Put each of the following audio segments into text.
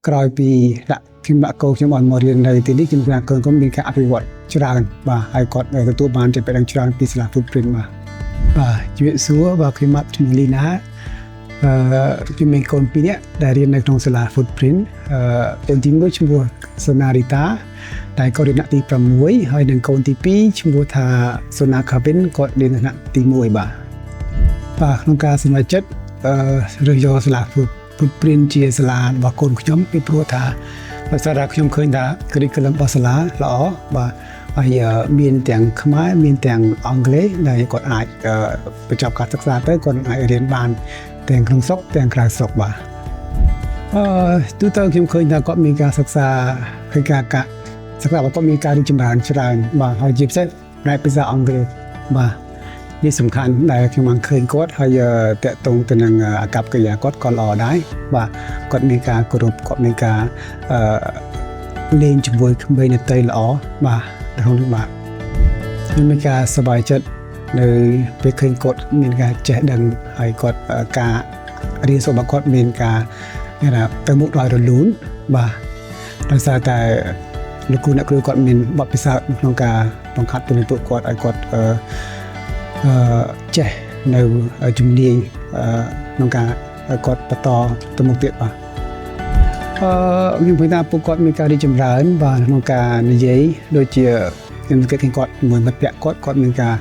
ក្រោយពីដាក់ខ្ញុំដាក់កូនខ្ញុំឲ្យមករៀននៅទីនេះខ្ញុំថាកូនខ្ញុំមានការអភិវឌ្ឍច្រើនបាទហើយគាត់ទទួលបានចំណេះដឹងច្រើនពីសាលា Footprint បាទជំរាបសួរបាទខ្ញុំម៉ាត់ឈ្មោះលីណាខ្ញុំមានកូន2នាក់ដែលរៀននៅក្នុងសាលា Footprint កូនទី1ឈ្មោះសូណារីតាដែលគាត់រៀនថ្នាក់ទី6ហើយនិងកូនទី2ឈ្មោះថាសូណាខាវិនគាត់រៀនថ្នាក់ទី1បាទក្នុងការសម្រេចចិត្តរើសយកសាលា Footprint ជាសាលារបស់កូនខ្ញុំពីព្រោះថាដោយសារតែខ្ញុំឃើញថា curriculum របស់សាលាល្អបាទហើយមានទាំងខ្មែរមានទាំងអង់គ្លេសដែលគាត់អាចបញ្ចប់ការសិក្សាទៅគាត់អាចរៀនបានទាំងក្នុងស្រុកទាំងក្រៅស្រុកបាទទូទៅខ្ញុំឃើញថាគាត់មានការសិក្សាហើយការសិក្សារបស់គាត់មានការរីកចម្រើនច្រើនបាទហើយជាពិសេសផ្នែកភាសាអង់គ្លេសបាទនេះសំខាន់ដែលខ្ញុំបានឃើញគាត់ហើយតាក់ទងទៅនឹងអាកប្បកិរិយាគាត់ក៏ល្អដែរបាទគាត់មានការគោរពគាត់មានការលេងជាមួយក្មេងដទៃល្អបាទក្នុងនេះបាទខ្ញុំមានការសប្បាយចិត្តនៅពេលឃើញគាត់មានការចេះដឹងហើយគាត់ការរៀនសូត្ររបស់គាត់មានការទៅមុខដោយរលូនបាទដោយសារតែលោកគ្រូអ្នកគ្រូគាត់មានបទពិសោធន៍ក្នុងការបង្ហាត់ពីពួកគាត់ឲ្យគាត់ចេះនៅជំនាញក្នុងការគាត់បន្តទៅមុខទៀតបាទខ្ញុំឃើញថាពួកគាត់មានការរីកចម្រើនបាទក្នុងការនិយាយដូចជាខ្ញុំគិតឃើញគាត់ជាមួយមិត្តភក្តិគាត់មានការ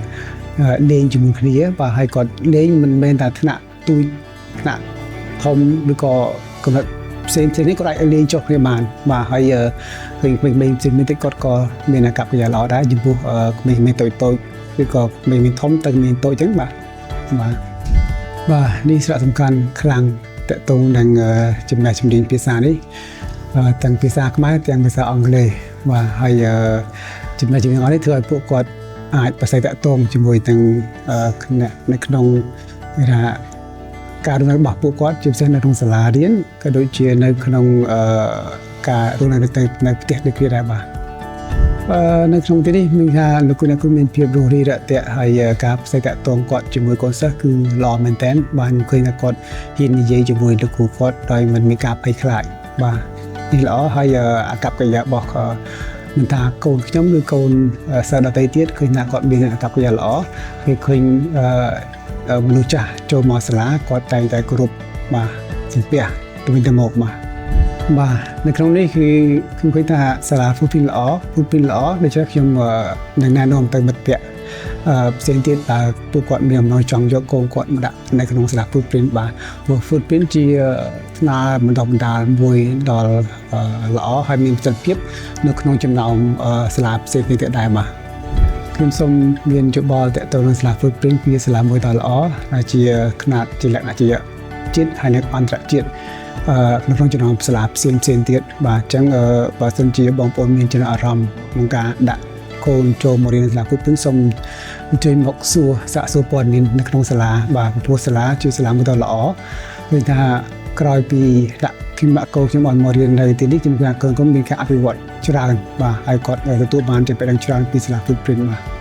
លេងជាមួយគ្នាបាទហើយគាត់លេងមិនមែនតែថ្នាក់ទូចថ្នាក់ធំឬក៏កម្រិតផ្សេងនេះគាត់អាចលេងចុះគ្នាបានបាទហើយឃើញក្មេងៗផ្សេងតិចគាត់ក៏មានអាកប្បកិរិយាល្អដែរចំពោះក្មេងៗតូចឬក៏ក្មេងៗធំទៅក្មេងតូចអញ្ចឹងបាទនេះសារៈសំខាន់ខ្លាំងតកតងនឹងចំណេះជំនាញភាសានេះទាំងភាសាខ្មែរទាំងភាសាអង់គ្លេសបាទហើយចំណេះជំនាញនេះធ្វើឲ្យពួកគាត់អាចប្រស័យតកតងជាមួយទាំងនៅក្នុងការរស់នៅរបស់ពួកគាត់ជាពិសេសនៅក្នុងសាលារៀនក៏ដូចជានៅក្នុងការរស់នៅនៅផ្ទះដូចគ្នាដែរបាទនៅក្នុងទីនេះមានថាលោកគ្រូអ្នកគ្រូមានភាពរួសរាយរាក់ទាក់ហើយការផ្សាយតាក់ទងគាត់ជាមួយកូនសិស្សគឺល្អមែនទែនបាទខ្ញុំឃើញថាគាត់ហ៊ាននិយាយជាមួយលោកគ្រូគាត់ដោយមិនមានការភ័យខ្លាចបាទនេះល្អហើយអាកប្បកិរិយារបស់មិនថាកូនខ្ញុំឬកូនសិស្សដទៃទៀតឃើញថាគាត់មានអាកប្បកិរិយាល្អគេឃើញមនុស្សចាស់ចូលមកសាលាគាត់តែងតែគោរពបាទសំពះទៅវិញទៅមកបាទនៅក្នុងនេះគឺខ្ញុំឃើញថាសាលា Footprint ល្អដូច្នេះខ្ញុំនឹងណែនាំទៅមិត្តភក្តិផ្សេងទៀតតើពួកគាត់មានអំណងចង់យកកូនគាត់មកដាក់នៅក្នុងសាលា Footprint បាទព្រោះ Footprint ជាស្នាដៃបណ្ដុះបណ្ដាលមួយដល់ល្អហើយមានប្រសិទ្ធភាពនៅក្នុងចំណោមសាលាផ្សេងទៀតដែរបាទខ្ញុំសូមមានយោបល់ទាក់ទងនឹងសាលា Footprint ជាសាលាមួយដ៏ល្អដែលជាខ្នាតជាលក្ខណៈជាជាតិហើយនិងអន្តរជាតិនៅក្នុងចំណោមសាលាផ្សេងទៀតបាទអញ្ចឹងបើសិនជាបងប្អូនមានចំណាប់អារម្មណ៍ក្នុងការដាក់កូនចូលមករៀនសាលា Footprint សូមអញ្ជើញមកសាកសួរព័ត៌មាននៅក្នុងសាលាបាទព្រោះសាលាជាសាលាមួយដ៏ល្អឃើញថាក្រោយពីដាក់ខ្ញុំដាក់កូនខ្ញុំឲ្យមករៀននៅទីនេះខ្ញុំថាកូនខ្ញុំមានការអភិវឌ្ឍច្រើនបាទហើយគាត់ទទួលបានចំណេះដឹងច្រើនពីសាលា Footprint បាទ